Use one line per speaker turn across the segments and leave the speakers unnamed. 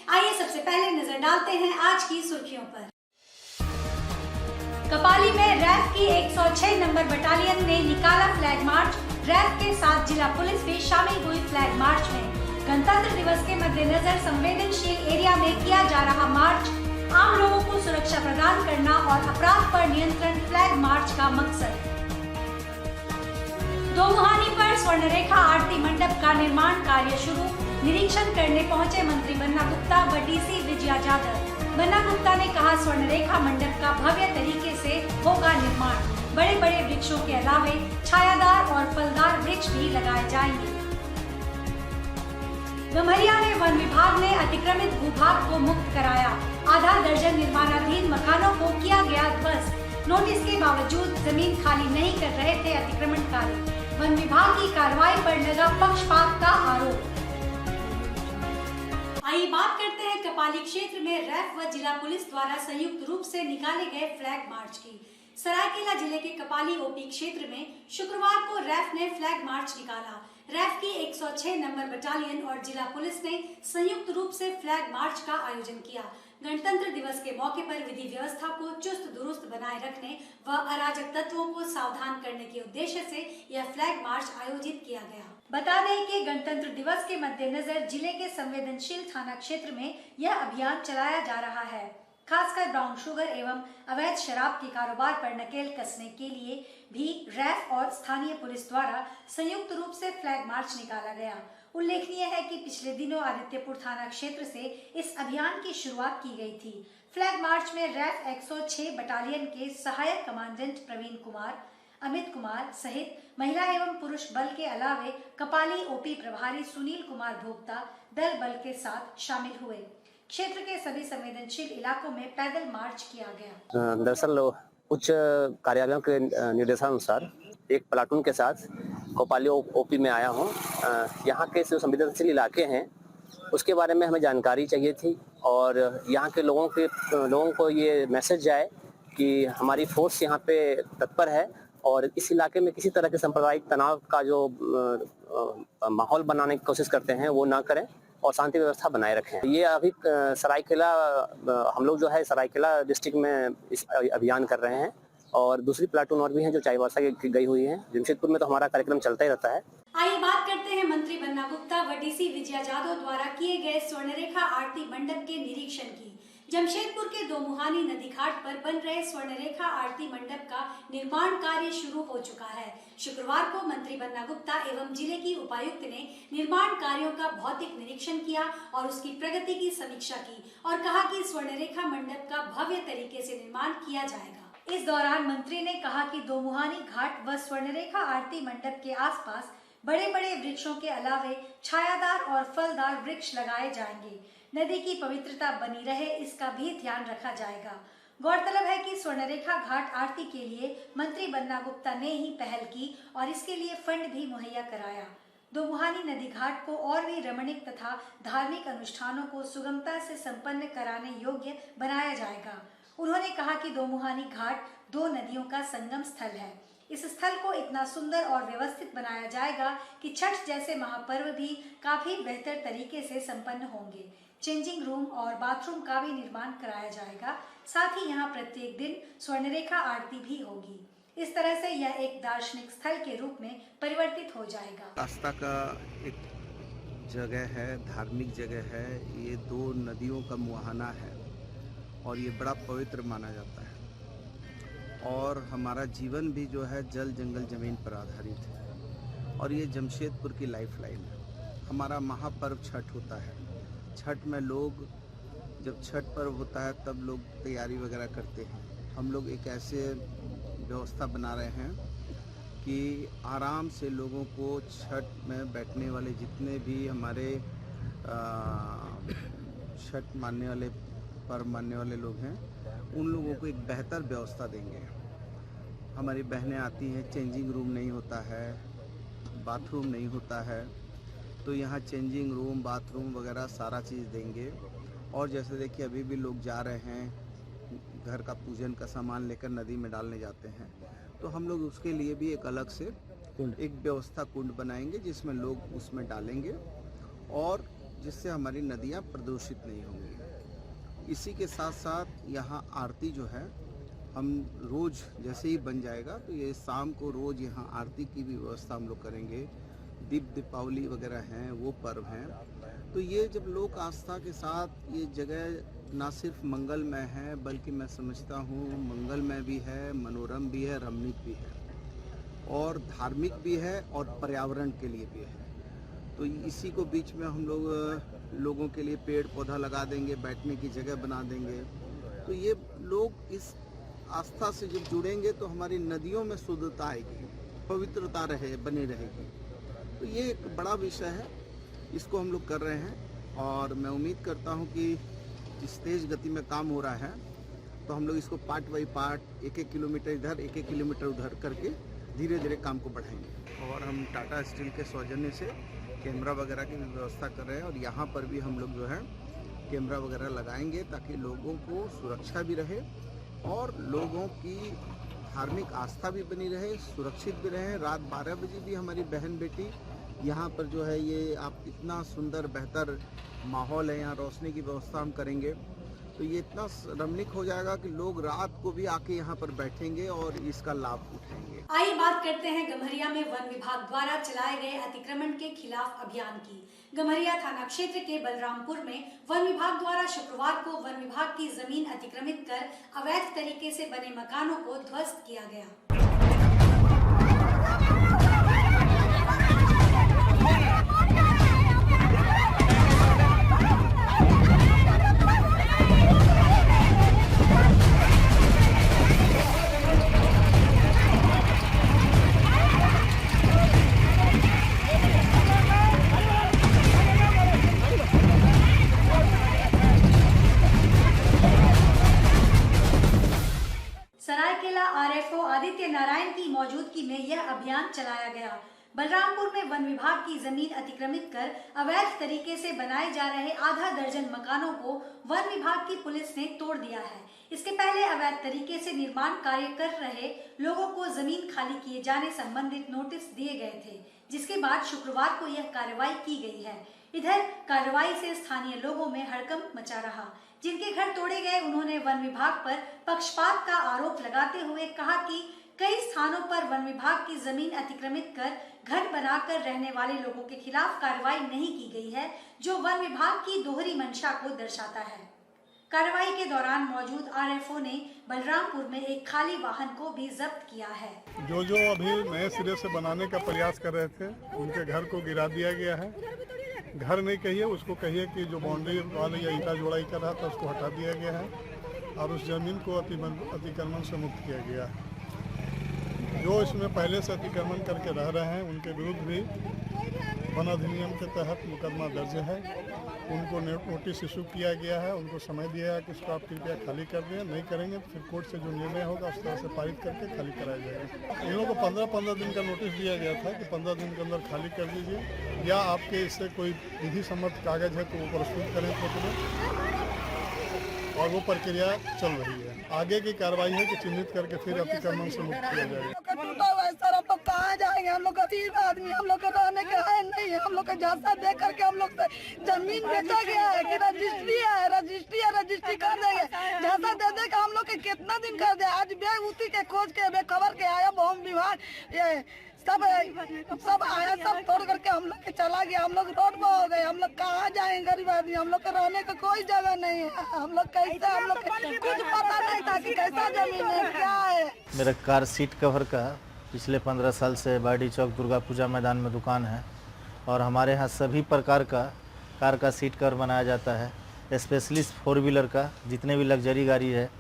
आइए सबसे पहले नजर डालते हैं आज की सुर्खियों पर। कपाली में रैफ की 106 नंबर बटालियन ने निकाला फ्लैग मार्च। रैफ के साथ जिला पुलिस भी शामिल हुई फ्लैग मार्च में। गणतंत्र दिवस के मद्देनजर संवेदनशील एरिया में किया जा रहा मार्च। आम लोगों को सुरक्षा प्रदान करना और अपराध पर नियंत्रण फ्लैग मार्च का मकसद। दोमुहानी पर स्वर्णरेखा आरती मंडप का निर्माण कार्य शुरू। निरीक्षण करने पहुंचे मंत्री बन्ना गुप्ता व डीसी विजया जाधव। बन्ना गुप्ता ने कहा, स्वर्णरेखा मंडप का भव्य तरीके से होगा निर्माण। बड़े बड़े वृक्षों के अलावे छायादार और फलदार वृक्ष भी लगाए जाएंगे। गम्हरिया में वन विभाग ने अतिक्रमित भूभाग को मुक्त कराया। आधा दर्जन निर्माणाधीन मकानों को किया गया ध्वस्त। नोटिस के बावजूद जमीन खाली नहीं कर रहे थे अतिक्रमणकारी। वन विभाग की कार्रवाई पर लगा पक्षपात का आरोप। आइए बात करते हैं कपाली क्षेत्र में रैफ व जिला पुलिस द्वारा संयुक्त रूप से निकाले गए फ्लैग मार्च की। सरायकेला जिले के कपाली ओपी क्षेत्र में शुक्रवार को रैफ ने फ्लैग मार्च निकाला। रैफ की 106 नंबर बटालियन और जिला पुलिस ने संयुक्त रूप से फ्लैग मार्च का आयोजन किया। गणतंत्र दिवस के मौके पर विधि व्यवस्था को चुस्त दुरुस्त बनाए रखने व अराजक तत्वों को सावधान करने के उद्देश्य से यह फ्लैग मार्च आयोजित किया गया। बता दें कि गणतंत्र दिवस के मद्देनजर जिले के संवेदनशील थाना क्षेत्र में यह अभियान चलाया जा रहा है। खासकर ब्राउन शुगर एवं अवैध शराब के कारोबार पर नकेल कसने के लिए भी रैफ और स्थानीय पुलिस द्वारा संयुक्त रूप से फ्लैग मार्च निकाला गया। उल्लेखनीय है कि पिछले दिनों आदित्यपुर थाना क्षेत्र से इस अभियान की शुरुआत की गई थी। फ्लैग मार्च में रैफ 106 बटालियन के सहायक कमांडेंट प्रवीण कुमार, अमित कुमार सहित महिला एवं पुरुष बल के अलावे कपाली ओपी प्रभारी सुनील कुमार भोक्ता दल बल के साथ शामिल हुए। क्षेत्र के सभी संवेदनशील इलाकों में पैदल मार्च किया गया।
दरअसल उच्च कार्यालयों के निर्देशानुसार एक प्लाटून के साथ कपाली ओपी में आया हूँ। यहाँ के जो संवेदनशील इलाके हैं उसके बारे में हमें जानकारी चाहिए थी और यहाँ के लोगों को ये मैसेज जाए कि हमारी फोर्स यहाँ पे तत्पर है और इस इलाके में किसी तरह के सांप्रदायिक तनाव का जो माहौल बनाने की कोशिश करते हैं वो ना करें और शांति व्यवस्था बनाए रखें। ये अभी सरायकेला हम लोग जो है सरायकेला डिस्ट्रिक्ट में इस अभियान कर रहे हैं और दूसरी प्लाटून और भी हैं जो चाईबासा की गई हुई है। जमशेदपुर में तो हमारा कार्यक्रम चलता ही रहता है।
आइए बात करते हैं मंत्री बन्ना गुप्ता व डीसी विजया जाधव द्वारा किए गए स्वर्णरेखा आरती मंडप के निरीक्षण की। जमशेदपुर के दोमुहानी नदी घाट पर बन रहे स्वर्णरेखा आरती मंडप का निर्माण कार्य शुरू हो चुका है। शुक्रवार को मंत्री बन्ना गुप्ता एवं जिले की उपायुक्त ने निर्माण कार्यों का भौतिक निरीक्षण किया और उसकी प्रगति की समीक्षा की और कहा कि स्वर्णरेखा मंडप का भव्य तरीके से निर्माण किया जाएगा। इस दौरान मंत्री ने कहा कि दोमुहानी घाट व स्वर्णरेखा आरती मंडप के आसपास बड़े बड़े वृक्षों के अलावे छायादार और फलदार वृक्ष लगाए जाएंगे। नदी की पवित्रता बनी रहे इसका भी ध्यान रखा जाएगा। गौरतलब है कि स्वर्णरेखा घाट आरती के लिए मंत्री बन्ना गुप्ता ने ही पहल की और इसके लिए फंड भी मुहैया कराया। दोमुहानी नदी घाट को और भी रमणीक तथा धार्मिक अनुष्ठानों को सुगमता से संपन्न कराने योग्य बनाया जाएगा। उन्होंने कहा कि दोमुहानी घाट दो नदियों का संगम स्थल है। इस स्थल को इतना सुंदर और व्यवस्थित बनाया जाएगा कि छठ जैसे महापर्व भी काफी बेहतर तरीके से संपन्न होंगे। चेंजिंग रूम और बाथरूम का भी निर्माण कराया जाएगा। साथ ही यहाँ प्रत्येक दिन स्वर्णरेखा आरती भी होगी। इस तरह से यह एक दार्शनिक स्थल के रूप में परिवर्तित हो जाएगा।
आस्था का एक जगह है, धार्मिक जगह है। ये दो नदियों का मुहाना है और ये बड़ा पवित्र माना जाता है और हमारा जीवन भी जो है जल जंगल जमीन पर आधारित है और ये जमशेदपुर की लाइफलाइन है। हमारा महापर्व छठ होता है। छठ में लोग जब छठ पर्व होता है तब लोग तैयारी वगैरह करते हैं। हम लोग एक ऐसे व्यवस्था बना रहे हैं कि आराम से लोगों को छठ में बैठने वाले जितने भी हमारे छठ मानने वाले पर्व मानने वाले लोग हैं उन लोगों को एक बेहतर व्यवस्था देंगे। हमारी बहनें आती हैं, चेंजिंग रूम नहीं होता है, बाथरूम नहीं होता है, तो यहाँ चेंजिंग रूम, बाथरूम वगैरह सारा चीज़ देंगे। और जैसे देखिए अभी भी लोग जा रहे हैं घर का पूजन का सामान लेकर नदी में डालने जाते हैं, तो हम लोग उसके लिए भी एक अलग से एक व्यवस्था कुंड बनाएंगे जिसमें लोग उसमें डालेंगे और जिससे हमारी नदियाँ प्रदूषित नहीं होंगी। इसी के साथ साथ यहाँ आरती जो है हम रोज़ जैसे ही बन जाएगा तो ये शाम को रोज़ यहाँ आरती की भी व्यवस्था हम लोग करेंगे। दीपावली वगैरह हैं, वो पर्व हैं, तो ये जब लोक आस्था के साथ ये जगह ना सिर्फ मंगलमय है बल्कि मैं समझता हूँ मंगलमय भी है, मनोरम भी है, रमणीक भी है और धार्मिक भी है और पर्यावरण के लिए भी है। तो इसी को बीच में हम लोगों के लिए पेड़ पौधा लगा देंगे, बैठने की जगह बना देंगे। तो ये लोग इस आस्था से जब जुड़ेंगे तो हमारी नदियों में शुद्धता आएगी, पवित्रता बनी रहेगी। तो ये एक बड़ा विषय है, इसको हम लोग कर रहे हैं और मैं उम्मीद करता हूँ कि जिस तेज़ गति में काम हो रहा है तो हम लोग इसको पार्ट बाई पार्ट 1-1 किलोमीटर इधर 1-1 किलोमीटर उधर करके धीरे धीरे काम को बढ़ाएंगे। और हम टाटा स्टील के सौजन्य से कैमरा वगैरह की व्यवस्था कर रहे हैं और यहाँ पर भी हम लोग जो है कैमरा वगैरह लगाएंगे ताकि लोगों को सुरक्षा भी रहे और लोगों की धार्मिक आस्था भी बनी रहे, सुरक्षित भी रहे। रात 12 बजे भी हमारी बहन बेटी यहाँ पर जो है ये आप इतना सुंदर बेहतर माहौल है, यहाँ रोशनी की व्यवस्था हम करेंगे तो ये इतना रमणीक हो जाएगा कि लोग रात को भी आके यहाँ पर बैठेंगे और इसका लाभ उठाएंगे।
आइए बात करते हैं गम्हरिया में वन विभाग द्वारा चलाए गए अतिक्रमण के खिलाफ अभियान की। गम्हरिया थाना क्षेत्र के बलरामपुर में वन विभाग द्वारा शुक्रवार को वन विभाग की जमीन अतिक्रमित कर अवैध तरीके से बने मकानों को ध्वस्त किया गया। सरायकेला आरएफओ आदित्य नारायण की मौजूदगी में यह अभियान चलाया गया। बलरामपुर में वन विभाग की जमीन अतिक्रमित कर अवैध तरीके से बनाए जा रहे आधा दर्जन मकानों को वन विभाग की पुलिस ने तोड़ दिया है। इसके पहले अवैध तरीके से निर्माण कार्य कर रहे लोगों को जमीन खाली किए जाने संबंधित नोटिस दिए गए थे, जिसके बाद शुक्रवार को यह कार्रवाई की गई है। इधर कार्रवाई से स्थानीय लोगों में हड़कंप मचा रहा। जिनके घर तोड़े गए उन्होंने वन विभाग पर पक्षपात का आरोप लगाते हुए कहा कि कई स्थानों पर वन विभाग की जमीन अतिक्रमित कर घर बनाकर रहने वाले लोगों के खिलाफ कार्रवाई नहीं की गई है, जो वन विभाग की दोहरी मंशा को दर्शाता है। कार्रवाई के दौरान मौजूद आरएफओ ने बलरामपुर में एक खाली वाहन को भी जब्त किया है।
जो अभी नए सिरे से बनाने का प्रयास कर रहे थे उनके घर को गिरा दिया गया है। घर नहीं कहिए, उसको कहिए कि जो बाउंड्री वाले या ईंटा जोड़ाई कर रहा था उसको हटा दिया गया है और उस जमीन को अतिक्रमण से मुक्त किया गया है। जो इसमें पहले से अतिक्रमण करके रह रहे हैं उनके विरुद्ध भी वन अधिनियम के तहत मुकदमा दर्ज है। उनको नोटिस इशू किया गया है, उनको समय दिया है कि इसको आप कृपया खाली कर दें। नहीं करेंगे तो फिर कोर्ट से जो निर्णय होगा उस तरह से पारित करके खाली कराया जाएगा। इन लोगों को 15-15 दिन का नोटिस दिया गया था कि 15 दिन के अंदर खाली कर दीजिए या आपके इससे कोई विधि सम्मत कागज है तो वो प्रस्तुत करें कोर्ट में, और वो प्रक्रिया चल रही है। आगे की कार्रवाई है कि चिन्हित करके फिर अतिक्रमण से मुक्त किया जाएगा।
सर हम लोग कहाँ जाएंगे? हम लोग गरीब आदमी, हम लोग रहने का है नहीं है। हम लोग का झांसा दे करके हम लोग से जमीन बेचा गया है कि रजिस्ट्री कर देंगे। झांसा दे दे हम लोग के कितना दिन कर दे। आज बेउती के खोज के बेखबर के आया भवन विभाग, ये सब आया, सब तोड़ करके हम लोग के चला गया। हम लोग रोड पर हो गए। हम लोग कहाँ जाएंगे? गरीब आदमी, हम लोग के रहने का कोई जगह नहीं है। हम लोग कैसे, हम लोग कुछ पता नहीं था कि कैसा जमीन है, क्या है।
मेरा कार सीट कवर का पिछले 15 साल से बाडी चौक दुर्गा पूजा मैदान में दुकान है और हमारे यहाँ सभी प्रकार का कार का सीट कवर बनाया जाता है, स्पेशली 4 व्हीलर का, जितने भी लग्जरी गाड़ी है।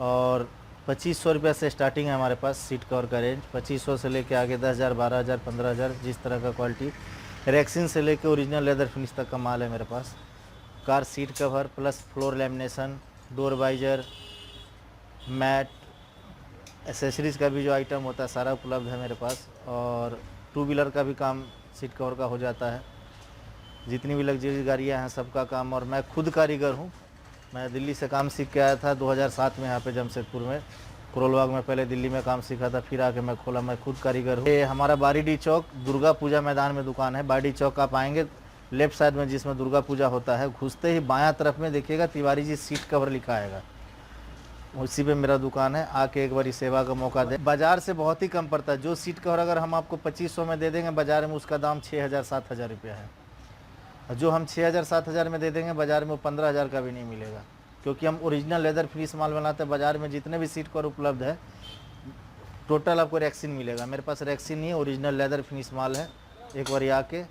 और 2500 रुपये से स्टार्टिंग है हमारे पास सीट कवर का रेंज। 2500 से लेके आगे 10,000, 12,000, 15,000, जिस तरह का क्वालिटी। रेक्सिन से लेके ओरिजिनल लेदर फिनिश तक का माल है मेरे पास। Car seat cover plus floor lamination, door visor, mat, accessories का भी जो आइटम होता है सारा उपलब्ध है मेरे पास। और 2 व्हीलर का भी काम सीट कवर का हो जाता है। जितनी भी लग्जरी गाड़ियाँ हैं सबका काम। और मैं खुद कारीगर हूँ। मैं दिल्ली से काम सीख के आया था 2007 में यहाँ पे जमशेदपुर में, करोलबाग में पहले दिल्ली में काम सीखा था, फिर आके मैं खोला। मैं खुद कारीगर हूँ। ये हमारा बारीडी चौक दुर्गा पूजा मैदान में दुकान है। बारीडी चौक आप आएंगे लेफ्ट साइड में जिसमें दुर्गा पूजा होता है, घुसते ही बायां तरफ में देखिएगा तिवारी जी सीट कवर लिखा आएगा, उसी पे मेरा दुकान है। आके एक बार सेवा का मौका दे। बाजार से बहुत ही कम पड़ता है। जो सीट कवर अगर हम आपको 2500 में दे देंगे, बाजार में उसका दाम 6000-7000 रुपया है। और जो हम 6000-7000 में दे देंगे, बाजार में वो 15000 का भी नहीं मिलेगा, क्योंकि हम ओरिजिनल लेदर फिनिश माल बनाते हैं। बाजार में जितने भी सीट कवर उपलब्ध है टोटल आपको रैक्सीन मिलेगा। मेरे पास रैक्सीन नहीं है, ओरिजिनल लेदर फिनिश माल है। एक बार आके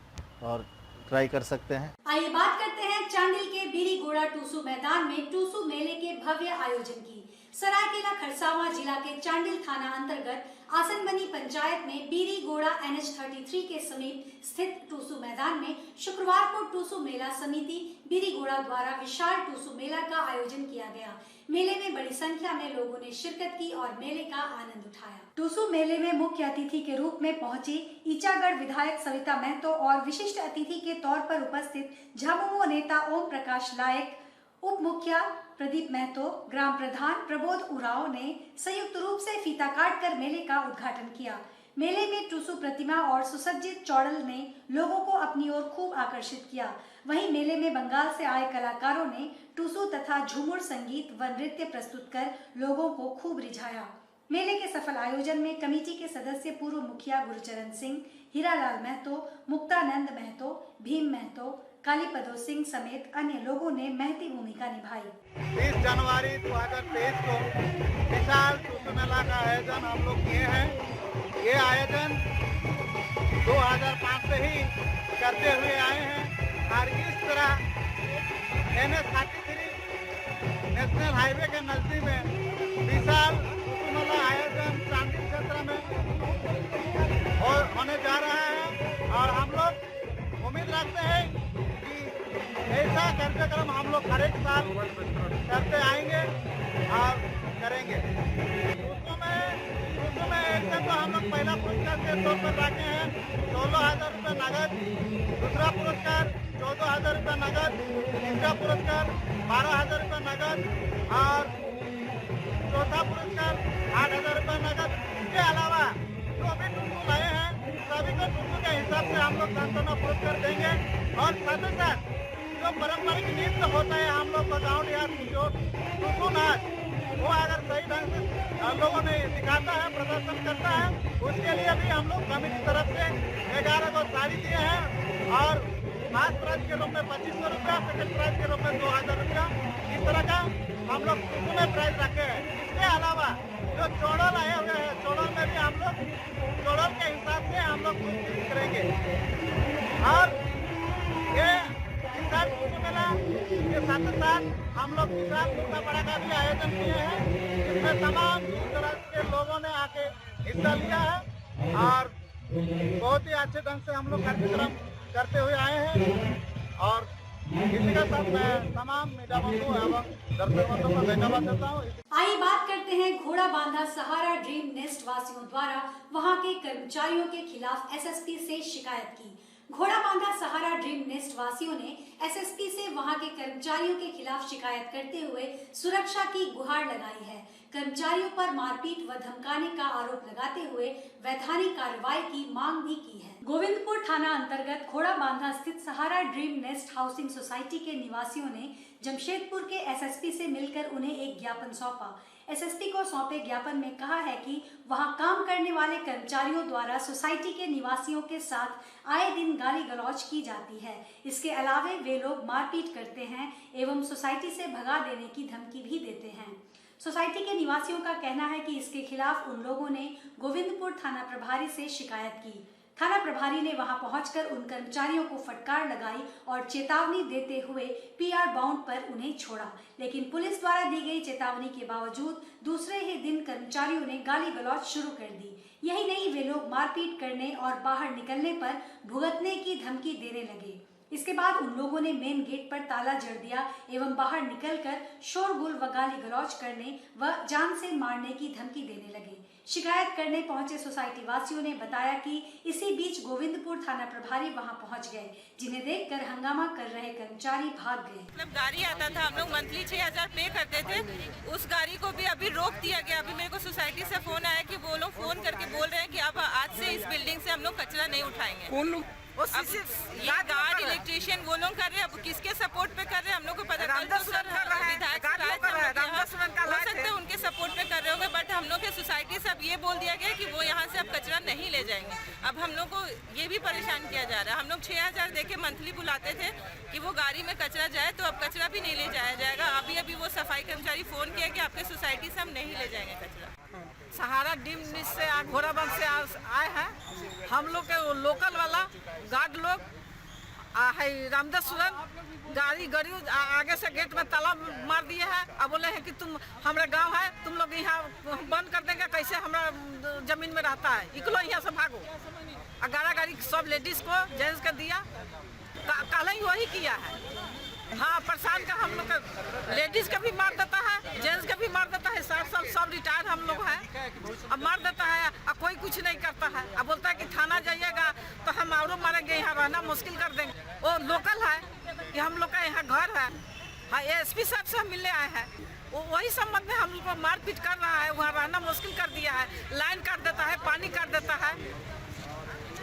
और ट्राई कर सकते हैं।
आइए बात करते हैं चांडिल के बीरीगोड़ा टूसू मैदान में टूसू मेले के भव्य आयोजन की। सरायकेला खरसावां जिला के चांडिल थाना अंतर्गत आसनबनी पंचायत में बीरीगोड़ा NH33 के समीप स्थित टूसू मैदान में शुक्रवार को टूसू मेला समिति बीरीगोड़ा द्वारा विशाल टूसू मेला का आयोजन किया गया। मेले में बड़ी संख्या में लोगों ने शिरकत की और मेले का आनंद उठाया। टूसू मेले में मुख्य अतिथि के रूप में पहुंची ईचागढ़ विधायक सविता महतो और विशिष्ट अतिथि के तौर पर उपस्थित झामुमो नेता ओम प्रकाश लायक, उप मुखिया प्रदीप महतो, ग्राम प्रधान प्रबोध उराव ने संयुक्त रूप से फीता काटकर मेले का उद्घाटन किया। मेले में टूसू प्रतिमा और सुसज्जित चौड़ल ने लोगों को अपनी ओर खूब आकर्षित किया। वहीं मेले में बंगाल से आए कलाकारों ने टूसू तथा झूमुर संगीत व नृत्य प्रस्तुत कर लोगों को खूब रिझाया। मेले के सफल आयोजन में कमेटी के सदस्य पूर्व मुखिया गुरुचरण सिंह, हीरालाल महतो, मुक्तानंद महतो, भीम महतो, कालीपदो सिंह समेत अन्य लोगों ने महती भूमिका निभाई।
20 जनवरी 2023 को विशाल टूसू मेला का आयोजन हम लोग किए हैं। ये आयोजन 2005 से ही करते हुए आए हैं और इस तरह NH33 नेशनल हाईवे के नजदीक में विशाल टूसू मेला आयोजन चांडिल क्षेत्र में और होने जा रहा है और हम लोग उम्मीद रखते हैं ऐसा कार्यक्रम हम लोग हर एक साल करते आएंगे और करेंगे। उसमें एकदम तो हम लोग पहला पुरस्कार के तौर पर रखे हैं 16,000 रुपये नगद, दूसरा पुरस्कार 14,000 रुपये नगद, तीसरा पुरस्कार 12,000 रुपये नगद और चौथा पुरस्कार 8,000 रुपये नगद। इसके अलावा जो अभी टूसू लाए हैं सभी को टूसू के हिसाब से हम लोग सांत्वना पुरस्कार देंगे और साथ ही साथ जो पारंपरिक नृत्य होता है हम लोग का गाँव देहात जो टूसू नाच, वो अगर सही ढंग से लोगों ने दिखाता है, प्रदर्शन करता है, उसके लिए भी हम लोग कमेटी तरफ से 11 को साड़ी दिए हैं और फर्स्ट प्राइज के रूप में 2500 रुपया, सेकंड प्राइज के रूप में 2,000 रुपया, इस तरह का हम लोग टूसू में प्राइज रखे हैं। इसके अलावा जो चौड़ल आए हुए हैं, चौड़ल में भी हम लोग चौड़ल के हिसाब से हम लोग कुछ करेंगे और ये टूसू मेला के साथ साथ हम लोग विशाल टूसू बड़ा का भी आयोजन किए हैं, जिसमें तमाम तरह के लोगों ने आके हिस्सा लिया है और बहुत ही अच्छे ढंग से हम लोग कार्यक्रम करते हुए आए हैं और इसी के साथ मैं तमाम मीडिया बंधुओं एवं दर्शक बंधुओं का धन्यवाद देता हूँ।
आइए बात करते हैं घोड़ा बांधा सहारा ड्रीम नेस्ट वासियों द्वारा वहां के कर्मचारियों के खिलाफ SSP से शिकायत की। घोड़ा बांधा सहारा ड्रीम नेस्ट वासियों ने SSP से वहां के कर्मचारियों के खिलाफ शिकायत करते हुए सुरक्षा की गुहार लगाई है। कर्मचारियों पर मारपीट व धमकाने का आरोप लगाते हुए वैधानिक कार्रवाई की मांग भी की है। गोविंदपुर थाना अंतर्गत घोड़ा बांधा स्थित सहारा ड्रीम नेस्ट हाउसिंग सोसाइटी के निवासियों ने जमशेदपुर के SSP से मिलकर उन्हें एक ज्ञापन सौंपा। SSP को सौंपे ज्ञापन में कहा है कि वहां काम करने वाले कर्मचारियों द्वारा सोसाइटी के निवासियों के साथ आए दिन गाली गलौज की जाती है। इसके अलावे वे लोग मारपीट करते हैं एवं सोसाइटी से भगा देने की धमकी भी देते हैं। सोसाइटी के निवासियों का कहना है कि इसके खिलाफ उन लोगों ने गोविंदपुर थाना प्रभारी से शिकायत की। थाना प्रभारी ने वहां पहुंचकर उन कर्मचारियों को फटकार लगाई और चेतावनी देते हुए PR बाउंड पर उन्हें छोड़ा, लेकिन पुलिस द्वारा दी गई चेतावनी के बावजूद दूसरे ही दिन कर्मचारियों ने गाली गलौज शुरू कर दी। यही नहीं, वे लोग मारपीट करने और बाहर निकलने पर भुगतने की धमकी देने लगे। इसके बाद उन लोगों ने मेन गेट पर ताला जड़ दिया एवं बाहर निकलकर शोरगुल व गाली गलौज करने व जान से मारने की धमकी देने लगे। शिकायत करने पहुंचे सोसाइटी वासियों ने बताया कि इसी बीच गोविंदपुर थाना प्रभारी वहां पहुंच गए, जिन्हें देखकर हंगामा कर रहे कर्मचारी भाग गए।
मतलब गाड़ी आता था, हम लोग मंथली 6,000 पे करते थे, उस गाड़ी को भी अभी रोक दिया गया। अभी मेरे को सोसाइटी से फोन आया कि वो लोग फोन करके बोल रहे हैं कि अब आज से इस बिल्डिंग से हम लोग कचरा नहीं उठाएंगे।
कौन लोग?
अब ये गार्ड इलेक्ट्रिशियन वो लोग कर रहे हैं, अब किसके सपोर्ट पे कर रहे हैं हम लोग को पता कल तो सर विधायक हो सकते हैं उनके सपोर्ट पे कर रहे होंगे, बट हम लोग के सोसाइटी से अब ये बोल दिया गया कि वो यहाँ से अब कचरा नहीं ले जाएंगे। अब हम लोग को ये भी परेशान किया जा रहा है। हम लोग 6000 देके मंथली बुलाते थे कि वो गाड़ी में कचरा जाए, तो अब कचरा भी नहीं ले जाया जाएगा। अभी वो सफाई कर्मचारी फोन किया कि आपके सोसाइटी से हम नहीं ले जाएंगे कचरा।
सहारा डीम से घोड़ाबंद से आए हैं हम लोग के लोकल वाला गार्ड लोग है रामदास सुरन गाड़ी आगे से गेट में ताला मार दिए हैं। अब बोले हैं कि तुम हमारा गांव है, तुम लोग यहाँ बंद कर देंगे, कैसे हमारा जमीन में रहता है, निकलो यहाँ से भागो। गाड़ी सब लेडीज को जेंट्स का दिया, कल ही वही किया है। हाँ, परेशान का हम लोग का लेडीज का भी मार देता है, जेंट्स का भी मार देता है। 60 साल सब रिटायर हम लोग हैं, अब मार देता है, अब कोई कुछ नहीं करता है। अब बोलता है कि थाना जाइएगा तो हम और मारेंगे, यहाँ रहना मुश्किल कर देंगे। वो लोकल है कि हम लोग का यहाँ घर है। हाँ, एसपी साहब से हम मिलने आए हैं, वही संबंध में हम लोग को मारपीट कर रहा है, वहाँ रहना मुश्किल कर दिया है, लाइन काट देता है, पानी काट देता है,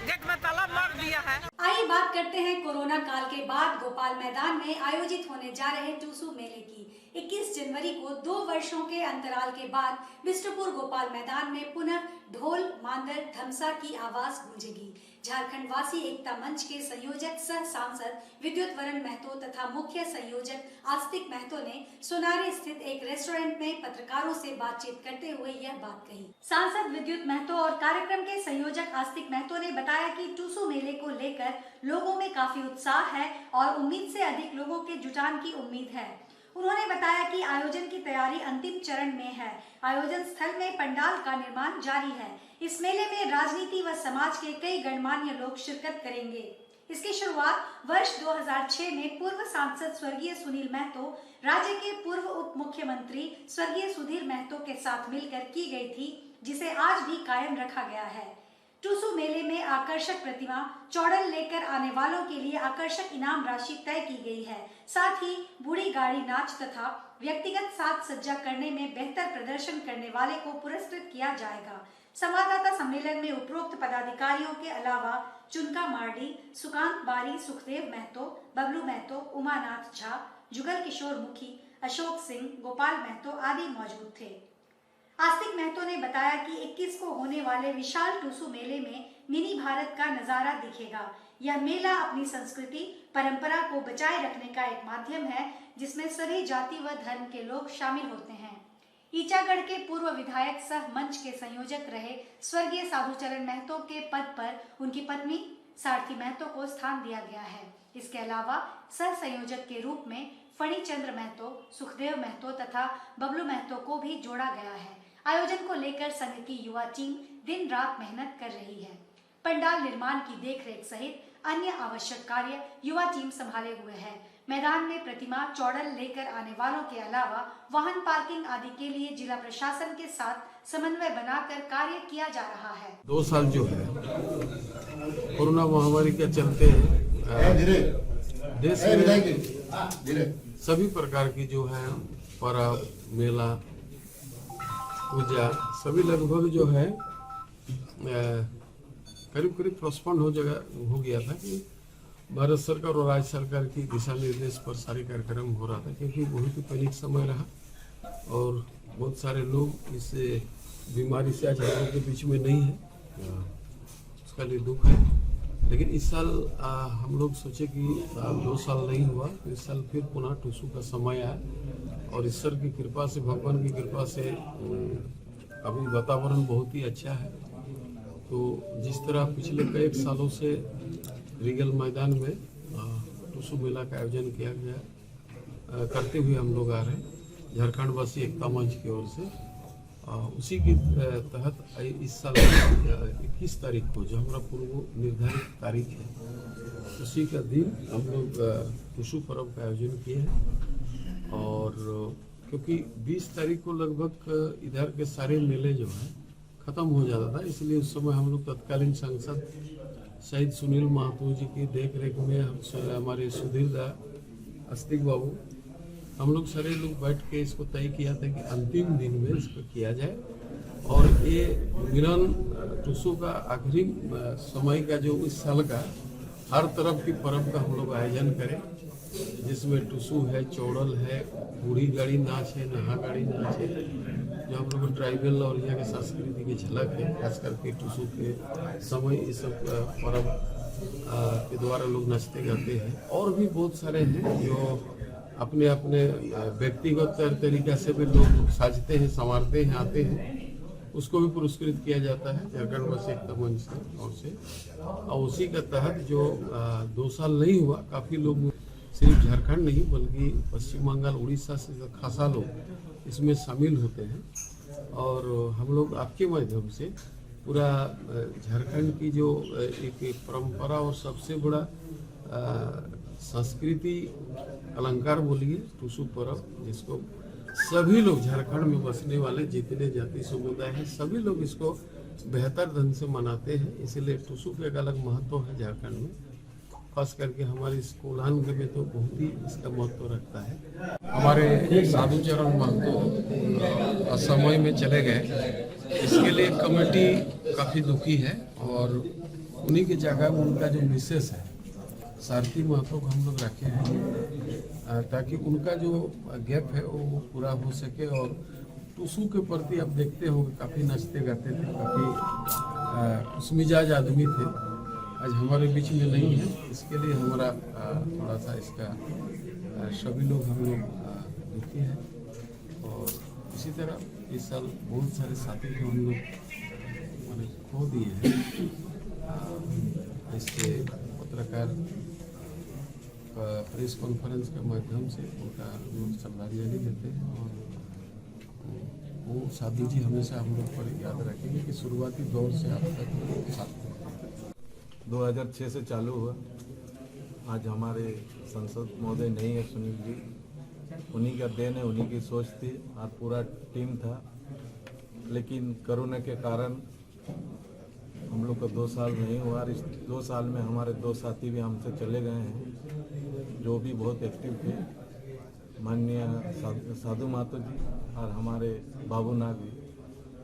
गेट में ताला मार दिया है।
आइए बात करते हैं कोरोना काल के बाद गोपाल मैदान में आयोजित होने जा रहे टूसू मेले की। 21 जनवरी को 2 वर्षों के अंतराल के बाद बिष्टुपुर गोपाल मैदान में पुनः ढोल मांदर धमसा की आवाज गूंजेगी। झारखंड वासी एकता मंच के संयोजक सह सांसद विद्युत वरण महतो तथा मुख्य संयोजक आस्तिक महतो ने सोनारे स्थित एक रेस्टोरेंट में पत्रकारों से बातचीत करते हुए यह बात कही। सांसद विद्युत महतो और कार्यक्रम के संयोजक आस्तिक महतो ने बताया कि टूसू मेले को लेकर लोगों में काफी उत्साह है और उम्मीद से अधिक लोगों के जुटान की उम्मीद है। उन्होंने बताया कि आयोजन की तैयारी अंतिम चरण में है। आयोजन स्थल में पंडाल का निर्माण जारी है। इस मेले में राजनीति व समाज के कई गणमान्य लोग शिरकत करेंगे। इसकी शुरुआत वर्ष 2006 में पूर्व सांसद स्वर्गीय सुनील महतो, राज्य के पूर्व उप मुख्यमंत्री स्वर्गीय सुधीर महतो के साथ मिलकर की गई थी, जिसे आज भी कायम रखा गया है। टूसू मेले में आकर्षक प्रतिमा चौड़ल लेकर आने वालों के लिए आकर्षक इनाम राशि तय की गई है। साथ ही बूढ़ी गाड़ी नाच तथा व्यक्तिगत साज सज्जा करने में बेहतर प्रदर्शन करने वाले को पुरस्कृत किया जाएगा। संवाददाता सम्मेलन में उपरोक्त पदाधिकारियों के अलावा चुनका मार्डी, सुकांत बारी, सुखदेव महतो, बबलू महतो, उमानाथ झा, जुगल किशोर मुखी, अशोक सिंह, गोपाल महतो आदि मौजूद थे। आस्तिक महतो ने बताया कि 21 को होने वाले विशाल टूसू मेले में मिनी भारत का नजारा दिखेगा। यह मेला अपनी संस्कृति परंपरा को बचाए रखने का एक माध्यम है, जिसमें सभी जाति व धर्म के लोग शामिल होते हैं। ईचागढ़ के पूर्व विधायक सह मंच के संयोजक रहे स्वर्गीय साधुचरण महतो के पद पर उनकी पत्नी सारथी महतो को स्थान दिया गया है। इसके अलावा सह संयोजक के रूप में फणीचंद्र महतो, सुखदेव महतो तथा बबलू महतो को भी जोड़ा गया है। आयोजन को लेकर संघ की युवा टीम दिन रात मेहनत कर रही है। पंडाल निर्माण की देखरेख सहित अन्य आवश्यक कार्य युवा टीम संभाले हुए है। मैदान में प्रतिमा चौड़ल लेकर आने वालों के अलावा वाहन पार्किंग आदि के लिए जिला प्रशासन के साथ समन्वय बनाकर कार्य किया जा रहा है।
2 साल जो है कोरोना महामारी के चलते देश में सभी प्रकार की जो है पर्व, मेला, पूजा सभी लगभग जो है करीब करीब पोस्टपोन हो गया था कि भारत सरकार और राज्य सरकार की दिशा निर्देश पर सारे कार्यक्रम हो रहा था, क्योंकि बहुत ही पैनिक समय रहा और बहुत सारे लोग इस बीमारी से आज हम लोग के बीच में नहीं है, उसका लिए दुख है। लेकिन इस साल हम लोग सोचे कि 2 साल नहीं हुआ, तो इस साल फिर पुनः टूसू का समय आया और ईश्वर की कृपा से, भगवान की कृपा से अभी वातावरण बहुत ही अच्छा है। तो जिस तरह पिछले कई सालों से रीगल मैदान में टूसू मेला का आयोजन किया गया करते हुए हम लोग आ रहे हैं झारखंड वासी एकता मंच की ओर से, उसी के तहत इस साल 21 तारीख को जो हमारा पूर्व निर्धारित तारीख है, उसी का दिन हम लोग टूसू पर्व का आयोजन किए हैं। और क्योंकि 20 तारीख को लगभग इधर के सारे मेले जो है ख़त्म हो जाता था, इसलिए उस समय हम लोग तत्कालीन सांसद शहीद सुनील महतो जी की देख रेख में हमारे सुधीर दा, आस्तिक बाबू, हम लोग सारे लोग बैठ के इसको तय किया था कि अंतिम दिन में इसको किया जाए और ये मिलन टूसू का आखिरी समय का जो इस साल का हर तरफ की पर्व का हम लोग आयोजन करें, जिसमें टुसु है, चौड़ल है, बूढ़ी गाड़ी नाच है, नहा गाड़ी नाच है, जो हम लोग ट्राइबल और यहाँ के संस्कृति की झलक है। खास करके टुसु के समय ये सब पर्व के द्वारा लोग नचते गाते हैं। और भी बहुत सारे हैं जो अपने अपने व्यक्तिगत तरीका से भी लोग साजते हैं, संवारते हैं, आते हैं, उसको भी पुरस्कृत किया जाता है झारखंड बस एकता मंच से और से। और उसी के तहत जो 2 साल नहीं हुआ, काफ़ी लोग सिर्फ झारखंड नहीं बल्कि पश्चिम बंगाल, उड़ीसा से खासा लोग इसमें शामिल होते हैं। और हम लोग आपके माध्यम से पूरा झारखंड की जो एक परंपरा और सबसे बड़ा संस्कृति अलंकार बोलिए टुसु पर्व, जिसको सभी लोग झारखंड में बसने वाले जितने जाति समुदाय हैं सभी लोग इसको बेहतर ढंग से मनाते हैं। इसीलिए टुसु का एक अलग महत्व है झारखंड में, खास करके हमारे इस कोल्हान में तो बहुत ही इसका महत्व रखता है। हमारे साधुचरण महतो असमय में चले गए, इसके लिए कमेटी काफ़ी दुखी है और उन्हीं की जगह में उनका जो मिसेस है सारथी महतो को हम लोग रखे हैं ताकि उनका जो गैप है वो पूरा हो सके। और टुसु के प्रति आप देखते होंगे काफ़ी नचते गाते थे, काफ़ी खुशमिजाज आदमी थे, आज हमारे बीच में नहीं है। इसके लिए हमारा थोड़ा सा इसका सभी लोग हम लोग दुखी हैं। और इसी तरह इस साल बहुत सारे साथी को हम लोग खो दिए हैं। इससे पत्रकार प्रेस कॉन्फ्रेंस के माध्यम से उनका लोग श्रद्धांजलि देते हैं। और वो साधु जी हमेशा हम लोग पर याद रखेंगे कि शुरुआती दौर से अब तक साथ
2006 से चालू हुआ। आज हमारे संसद महोदय नहीं है सुनील जी, उन्हीं का देन है, उन्हीं की सोच थी, आज पूरा टीम था। लेकिन कोरोना के कारण हम लोग का 2 साल नहीं हुआ। इस 2 साल में हमारे 2 साथी भी हमसे चले गए हैं, जो भी बहुत एक्टिव थे, माननीय साधु महतो जी और हमारे बाबू नाग जी,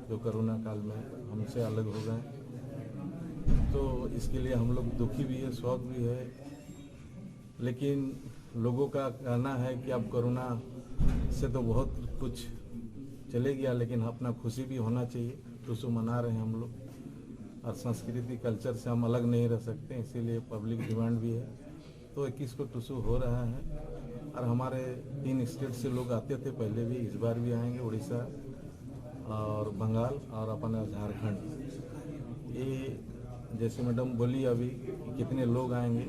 जो कोरोना काल में हमसे अलग हो गए। तो इसके लिए हम लोग दुखी भी है, शौक भी है। लेकिन लोगों का कहना है कि अब कोरोना से तो बहुत कुछ चले गया, लेकिन अपना खुशी भी होना चाहिए। टुसु मना रहे हैं हम लोग, और संस्कृति कल्चर से हम अलग नहीं रह सकते, इसीलिए पब्लिक डिमांड भी है। तो 21 को टुसु हो रहा है। और हमारे 3 स्टेट से लोग आते थे पहले भी, इस बार भी आएंगे, उड़ीसा और बंगाल और अपना झारखंड। ये जैसे मैडम बोली अभी कितने लोग आएंगे,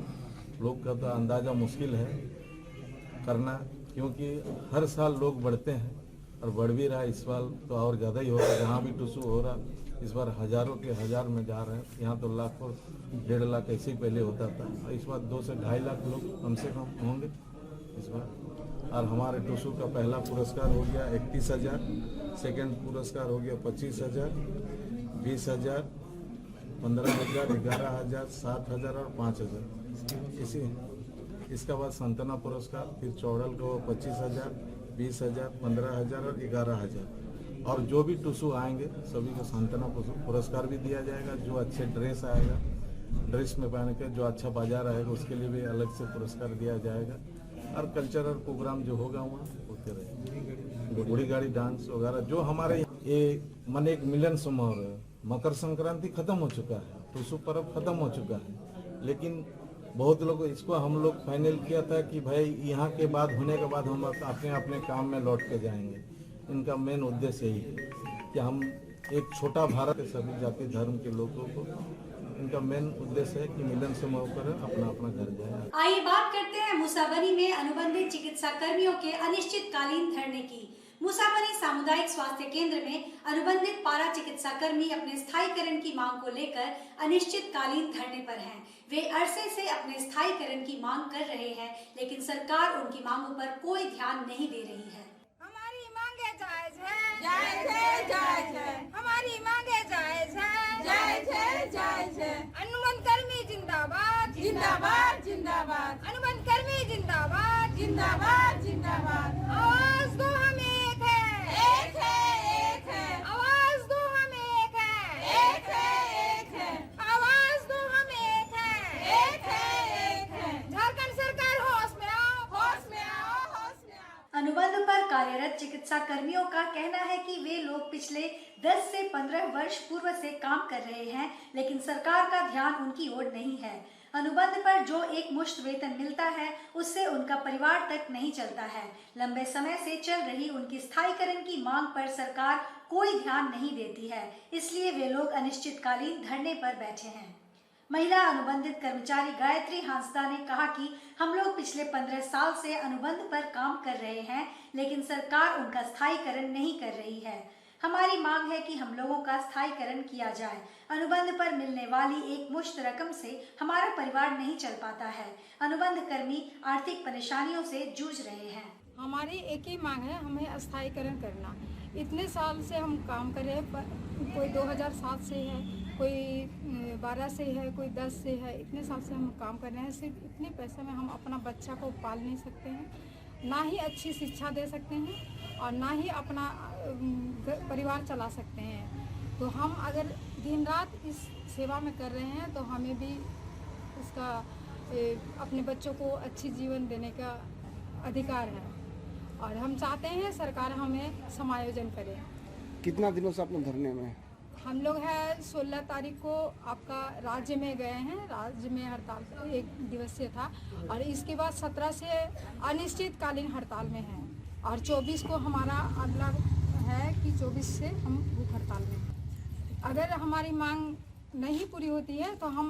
लोग का तो अंदाज़ा मुश्किल है करना, क्योंकि हर साल लोग बढ़ते हैं और बढ़ भी रहा है। इस साल तो और ज़्यादा ही होगा, जहाँ भी टुसु हो रहा इस बार हज़ारों के हज़ार में जा रहे हैं। यहाँ तो लाखों 1.5 लाख ऐसे ही पहले होता था, और इस बार 2 से 2.5 लाख लोग कम से कम होंगे इस बार। और हमारे टुसु का पहला पुरस्कार हो गया 31,000, सेकेंड पुरस्कार हो गया 25,000, 20,000, 15,000, 11,000, 7,000 और 5,000। इसी इसका बाद संतना पुरस्कार, फिर चौड़ल को 25,000, 20,000, 15,000 और 11,000। और जो भी टुसु आएंगे सभी को सांत्वना पुरस्कार भी दिया जाएगा। जो अच्छे ड्रेस आएगा, ड्रेस में पहन के जो अच्छा बाजार आएगा उसके लिए भी अलग से पुरस्कार दिया जाएगा। और कल्चरल प्रोग्राम जो होगा वहाँ होते रहेंगे, बूढ़ी गाड़ी डांस वगैरह जो हमारे ये मन एक मिलन समारोह है। मकर संक्रांति खत्म हो चुका है, टुसु पर्व खत्म हो चुका है, लेकिन बहुत लोग इसको हम लोग फाइनल किया था कि भाई यहाँ के बाद होने के बाद हम अपने अपने काम में लौट के जाएंगे। इनका मेन उद्देश्य यही है कि हम एक छोटा भारत के सभी जाति धर्म के लोगों को, इनका मेन उद्देश्य है कि मिलन समारोह करें, अपना अपना घर जाए।
आइए बात करते हैं मुसाबनी में अनुबंधित चिकित्सा कर्मियों के अनिश्चितकालीन धरने की। मुसाबनी सामुदायिक स्वास्थ्य केंद्र में अनुबंधित पारा चिकित्सा कर्मी अपने स्थायीकरण की मांग को लेकर अनिश्चितकालीन धरने पर हैं। वे अरसे से अपने स्थायीकरण की मांग कर रहे हैं, लेकिन सरकार उनकी मांगों पर कोई ध्यान नहीं दे रही है।
हमारी मांगे जायज है, जायज है, जायज है। हमारी मांगे जायज है, जायज है, जायज है। अनुबंध कर्मी जिंदाबाद, जिंदाबाद, जिंदाबाद। अनुबंध कर्मी जिंदाबाद, जिंदाबाद, जिंदाबाद। आवाज दो हम एक है, एक है, एक है। आवाज दो हम एक है, एक है, एक है। आवाज दो हम एक है, एक है,
लोग पिछले 10 से 15 वर्ष पूर्व से काम कर रहे हैं, लेकिन सरकार का ध्यान उनकी ओर नहीं है। अनुबंध पर जो एक मुश्त वेतन मिलता है उससे उनका परिवार तक नहीं चलता है। लंबे समय से चल रही उनकी स्थायीकरण की मांग पर सरकार कोई ध्यान नहीं देती है, इसलिए वे लोग अनिश्चितकालीन धरने पर बैठे हैं। महिला अनुबंधित कर्मचारी गायत्री हांसदा ने कहा कि हम लोग पिछले 15 साल से अनुबंध पर काम कर रहे हैं, लेकिन सरकार उनका स्थायीकरण नहीं कर रही है। हमारी मांग है कि हम लोगों का स्थायीकरण किया जाए। अनुबंध पर मिलने वाली एक मुश्त रकम से हमारा परिवार नहीं चल पाता है। अनुबंध कर्मी आर्थिक परेशानियों से जूझ रहे हैं।
हमारी एक ही मांग है, हमें स्थायीकरण करना। इतने साल से हम काम कर रहे हैं, कोई 2007 से है, कोई 12 से है, कोई 10 से है। इतने साल से हम काम कर रहे हैं। सिर्फ इतने पैसे में हम अपना बच्चा को पाल नहीं सकते हैं, ना ही अच्छी शिक्षा दे सकते हैं और ना ही अपना परिवार चला सकते हैं। तो हम अगर दिन रात इस सेवा में कर रहे हैं तो हमें भी उसका अपने बच्चों को अच्छी जीवन देने का अधिकार है और हम चाहते हैं सरकार हमें समायोजन करे।
कितना दिनों से अपने धरने में?
हम लोग है 16 तारीख को आपका राज्य में गए हैं। राज्य में हड़ताल 1 दिवसीय था और इसके बाद 17 से अनिश्चितकालीन हड़ताल में है और 24 को हमारा अगला है कि 24 से हम भूख हड़ताल में हैं। अगर हमारी मांग नहीं पूरी होती है तो हम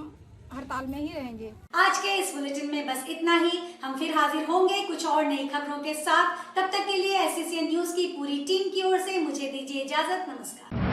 हड़ताल में ही रहेंगे।
आज के इस बुलेटिन में बस इतना ही। हम फिर हाजिर होंगे कुछ और नई खबरों के साथ। तब तक के लिए SCCN न्यूज की पूरी टीम की ओर से मुझे दीजिए इजाजत। नमस्कार।